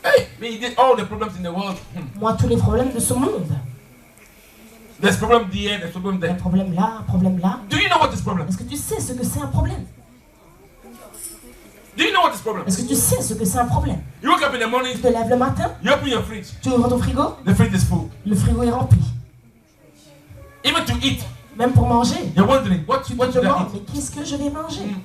Hey, we did all the problems in the world. Moi, tous les problèmes de ce monde, There's problem there, there's problem un there. problème là, un problème là. Do you know what is problem? Est-ce que tu sais ce que c'est un problème? Do you know what is problem? Est-ce que tu sais ce que c'est un problème? You wake up in the morning, Tu te lèves le matin, you open your fridge, tu ouvres ton frigo, the fridge is full. le frigo est rempli. Even to eat, Même pour manger, you're wondering, what tu te should I demandes, eat? mais qu'est-ce que je vais manger?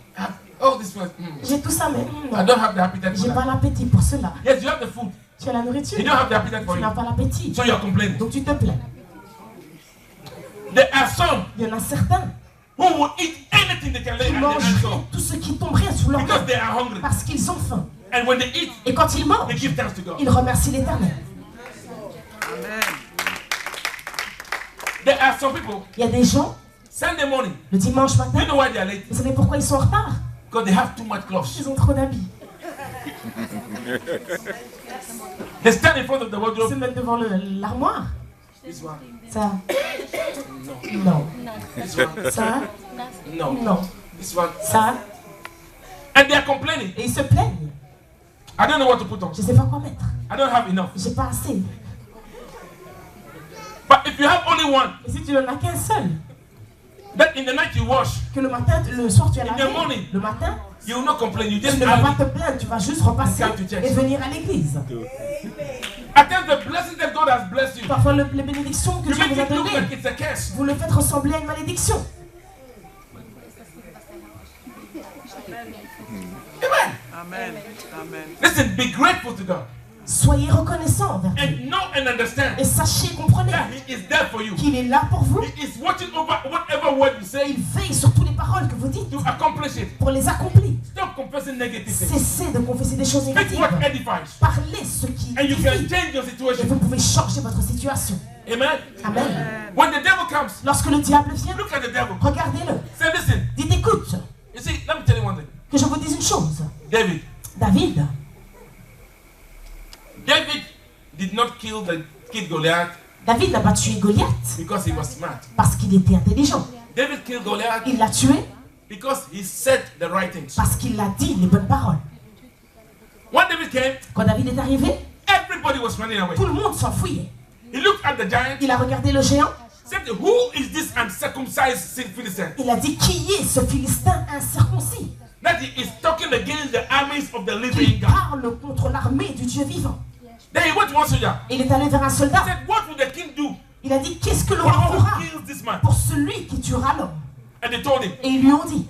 Oh, this one. J'ai tout ça, mais I non, don't have the appetite j'ai for pas that. l'appétit pour cela. Yes, you have the food. Tu as la nourriture, You don't have the appetite for tu it. n'as pas l'appétit. So you're complaining. Donc tu te plains. There are some Il y en a certains who will eat anything they can lay qui at their mangent hands tout ce qui tomberait sous leur because main they are hungry. parce qu'ils ont faim. And when they eat, Et quand ils they mangent, give thanks to God. ils remercient l'Éternel. Amen. There are some people, Il y a des gens, Sunday morning, le dimanche you matin, know why they are late? vous savez pourquoi ils sont en retard? Because they have too much clothes. Ils ont trop d'habits. They stand in front of the Ils se wardrobe. mettent devant l'armoire. This one, Ça. Non. this one, Ça. no, Non. this one. Ça. And they are complaining. Et ils se plaignent. I don't know what to put on. Je sais pas quoi mettre. I don't have enough. J'ai pas assez. But if you have only one, Et si tu n'en as qu'un seul, that in the night you wash, que le matin, le soir tu as In the lavé, morning. le matin, you will not complain. You tu just ne vas pas have te plaindre, tu vas juste repasser Come to church. et venir à l'église. At times the blessing that God has blessed you, Parfois les bénédictions que you Dieu make vous a it look données, like it's a curse. vous le faites ressembler à une malédiction. Amen. Amen. Amen. Listen, be grateful to God Soyez reconnaissants envers Dieu. and know and understand Et sachez, comprenez that He is there for you. qu'il est là pour vous. He is watching over whatever word you say Il veille sur toutes les paroles que vous dites to accomplish it. pour les accomplir. Stop confessing negative things. Cessez de confesser des choses Speak négatives. what edifies. Parlez ce qui And you can édifie. change your Et situation. vous pouvez changer votre situation. Amen. Amen. When the devil comes, Lorsque le diable vient, look at the devil. regardez-le. Say, listen. Dites, écoute, You see, let me tell you one thing. que je vous dise une chose. David David did not kill the kid Goliath n'a pas tué Goliath because he was smart. parce qu'il était intelligent. David killed Goliath Il l'a tué because he said the right things. parce qu'il a dit les bonnes paroles. When David came, Quand David est arrivé, everybody was running away. tout le monde s'enfuyait. He looked at the giant, Il a regardé le géant. said, who is this uncircumcised Philistine? Il a dit, qui est ce Philistin incirconcis That he is talking against the armies of the qui living God. parle contre l'armée du Dieu vivant? Then he went to one soldier. Il est allé vers un He soldat. said, what will the king do Il a dit, qu'est-ce que le for roi the one fera who kills this man? pour celui qui tuera l'homme? And they told him. Et ils lui ont dit.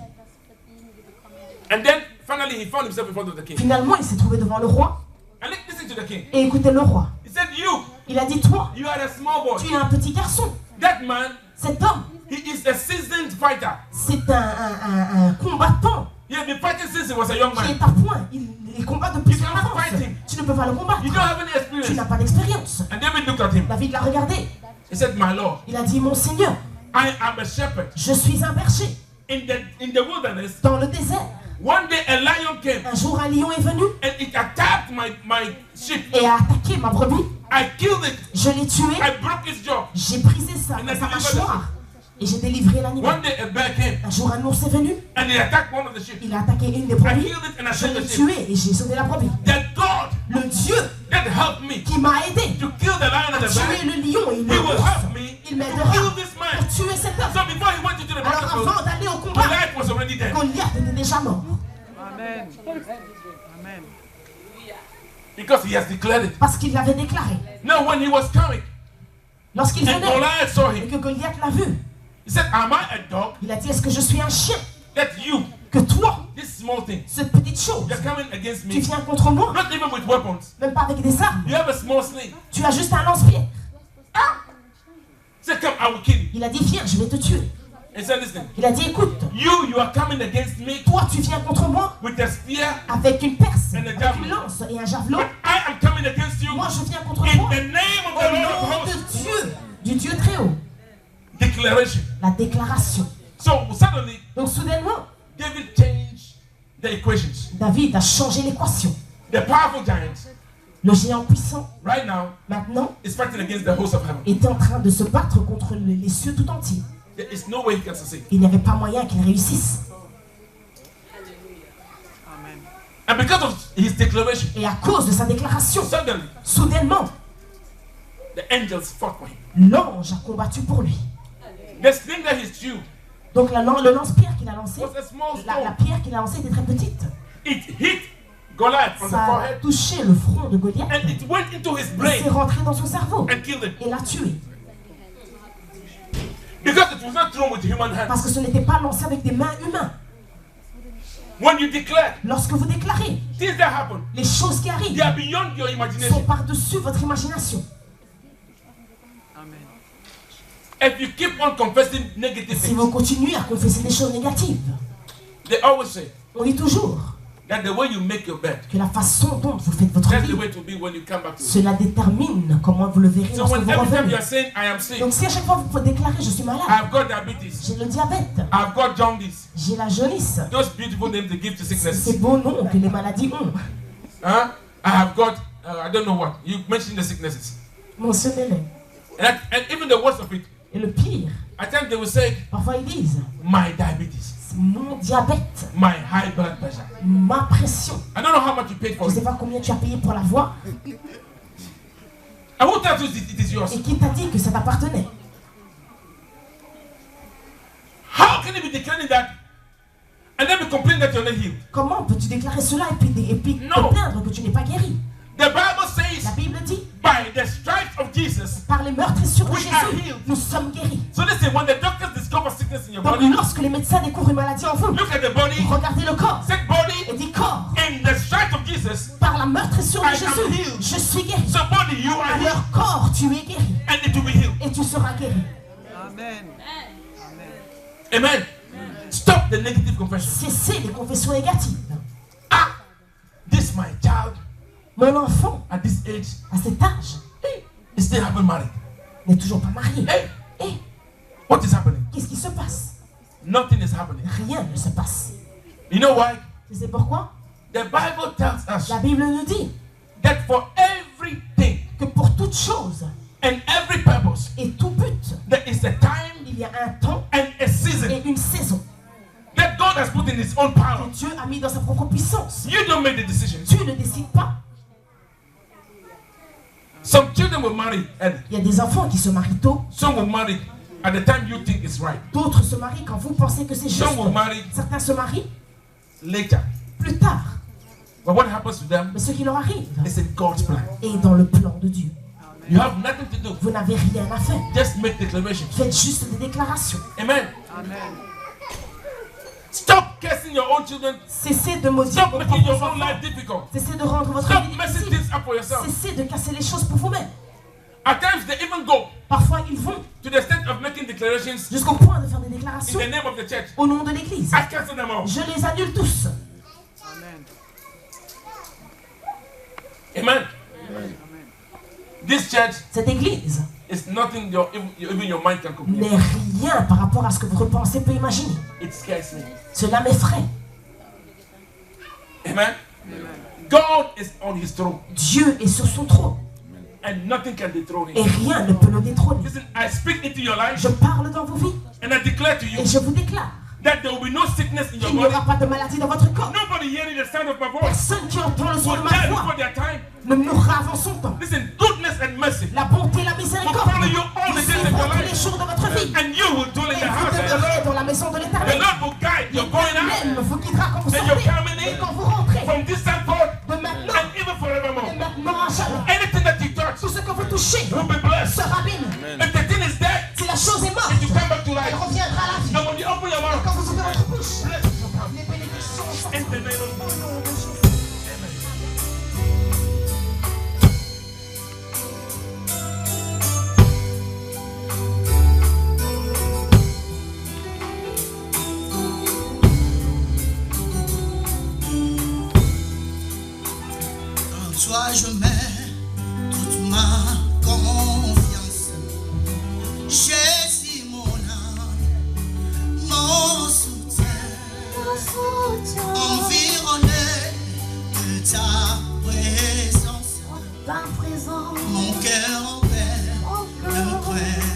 And then finally he found himself in front of the king. Finalement, il s'est trouvé devant le roi. And listen to the king. Et écoutez le roi. He said, you Il a dit, toi, are a small boy. tu es un petit garçon. That man, Cet homme, he is a seasoned fighter. c'est un combattant He has been fighting since he was a young qui man. est à point. Il combat depuis son You cannot enfance. fight him. Tu ne peux pas le combattre. You don't have any Tu experience. n'as pas d'expérience. And David looked at him. David l'a regardé. He said, my Lord, Il a dit, mon Seigneur, I am a shepherd. je suis un berger In the wilderness, dans le désert. one day a lion came Un jour, un lion est venu and it attacked my sheep. et a attaqué ma brebis. I killed it. Je l'ai tué. I broke its jaw. J'ai brisé sa mâchoire et j'ai délivré l'animal. One day a bear came Un jour, un ours est venu. and he attacked one of the sheep. Il a attaqué une des I brebis. killed it and I Je saved l'ai the sheep. tué et j'ai sauvé la brebis. That God Le Dieu that helped me qui m'a aidé to kill the lion à and the bear, tuer le lion et he le will ours, help me il to m'aidera kill this pour man. tuer cet homme. So before he went into the Alors battlefield, avant d'aller au combat, Goliath was already dead. Goliath était déjà mort. Amen. Amen. Because he has declared it. Parce qu'il l'avait déclaré. Now when he was coming Lorsqu'il and venait Goliath saw et him, que Goliath l'a vu, he said, am I a dog il a dit, est-ce que je suis un chien? that you, Que toi, this small thing, cette petite chose, you're coming against tu me? viens contre moi, Not even with weapons. même pas avec des armes. You have a small sling. Tu as juste un lance-pierre. He said, come, I will kill you. Il a dit, viens, je vais te tuer. He said, listen, Il a dit, écoute, you are coming against me toi tu viens contre moi with a spear, avec une perce, And a avec javelin. une lance et un javelot. but I am coming against you Moi je viens contre in toi the name of au the Lord of nom hosts. de Dieu, du Dieu très haut. Declaration. La déclaration. So suddenly, Donc soudainement, David changed the equations. David a changé l'équation. The powerful giant, Le géant puissant, right now, maintenant, is fighting against the host of heaven. était en train de se battre contre les cieux tout entiers. There is no way he can succeed. Il n'y avait pas moyen qu'il réussisse. Amen. And because of his declaration, Et à cause de sa déclaration, suddenly soudainement, the angels fought for him. l'ange a combattu pour lui. The sling that he threw Donc le lance-pierre qu'il a lancé, was a small la stone. pierre qu'il a lancée était très petite. It hit Goliath on the Ça a forehead touché le front de Goliath. and it went into his Il s'est brain rentré dans son cerveau and killed him. et l'a tué. Because it was not thrown with human hands. Parce que ce n'était pas lancé avec des mains humaines. When you declare Lorsque vous déclarez, things that happen, les choses qui they arrivent are beyond your sont imagination. par-dessus votre imagination. Amen. If you keep on confessing negative Si vous things, continuez à confesser des choses négatives, they always say on dit toujours that the way you make your bed, que la façon dont vous faites votre that's vie, the way it will be when you come back to it. cela détermine comment vous le verrez So lorsque when vous every time you revenez. are saying, I am sick, Donc si à chaque fois vous pouvez déclarer je suis malade, I've got diabetes, j'ai le diabète, I've got jaundice, j'ai la jaunisse, those beautiful names they give to ces sickness. beaux noms que les maladies ont, Huh? I have got, I don't know what. You mentioned the sicknesses. mentionnez-les. And even the worst of it, Et le pire, at times they will say, parfois ils disent, my diabetes, c'est mon diabète, my high blood pressure. ma pression. I don't know how much you paid for Je ne sais it. pas combien tu as payé pour la voix. And who tells you it is yours? Et qui t'a dit que ça t'appartenait? How can you be declaring that and then be complaining that you're not healed? Comment peux-tu déclarer cela et puis Non. te plaindre que tu n'es pas guéri? The Bible says, La Bible dit, by the stripes of Jesus. par les meurtrissures de We are Jésus, healed. nous sommes guéris. So listen, when the doctors discover sickness in your Donc body, lorsque les médecins découvrent une maladie en vous, look at the body, regardez le corps sick et body, dit corps, in the stripes of Jesus. par la meurtrissure de I am Jésus, healed. je suis guéri. So body, you are healed Alors corps, tu es guéri and it will be healed. et tu seras guéri. Amen. Amen. Stop the negative confession. Cessez les confessions négatives. Ah, this my child Mon enfant, at this age, à cet âge, he still haven't married. n'est toujours pas marié. Hey, Et what is happening? qu'est-ce qui se passe? Nothing is happening. Rien ne se passe. You know why? Tu sais pourquoi? The Bible tells us La Bible nous dit that for everything que pour toute chose and every purpose, et tout but, there is a time il y a un temps and a season et une saison that God has put in His own power. que Dieu a mis dans sa propre puissance. You don't make the decisions. Tu ne décides pas. Some children will marry early. Il y a des enfants qui se marient tôt, Some will marry at the time you think is right. d'autres se marient quand vous pensez que c'est juste. Some will marry Certains se marient later. plus tard. But what happens to them Mais ce qui leur arrive is in God's plan. est dans le plan de Dieu. You have nothing to do. Vous n'avez rien à faire. Just make declarations. Faites juste des déclarations. Amen. Amen. Stop cursing your own children. Cessez de maudire Stop vos making your propres own enfants. life difficult. Cessez de rendre votre Stop vie messing difficile. things up for yourself. Cessez de casser les choses pour vous-même. At times they even go Parfois, ils vont to the extent of making declarations jusqu'au point de faire des in déclarations the name of the church. au nom de l'Église. I cancel them all. Je les annule tous. Amen. Amen. This church Cette Église is nothing even your mind can comprehend. n'est rien par rapport à ce que votre pensée peut imaginer. It scares me. Cela m'effraie. Amen. God is on His throne Dieu est sur son trône and nothing can dethrone et Him. rien ne peut le détrôner. Listen, I speak into your life Je parle dans vos vies and I declare to you et je vous déclare that there will be no sickness in your qu'il n'y body. aura pas de maladie dans votre corps. Nobody hearing the sound of my voice Personne qui entend le son will de ma die voix before their time. ne mourra avant son temps. Listen, goodness and mercy La bonté et la will miséricorde follow you all the vous days of your suivront tous les life, jours de votre vie. and you will dwell in Et the vous house of the demeurerez Lord. dans la maison de The l'Éternel. Lord will guide your going out L'Éternel vous guidera quand vous and your sortez coming et in quand vous rentrez. from this time forth De maintenant and even et forevermore. maintenant à jamais. Anything that you touch Tout ce que vous touchez will be blessed. sera béni. If the thing is dead, Si la chose est morte, it will come back to elle life. reviendra à la vie. And when you open your mouth, Quand vous ouvrez votre bouche, blessings will come. les bénédictions sont In the name of Jesus. au nom de Jésus. toi je mets toute ma confiance. Jésus mon âme, mon soutien, environné de ta présence, mon cœur en paix ne craint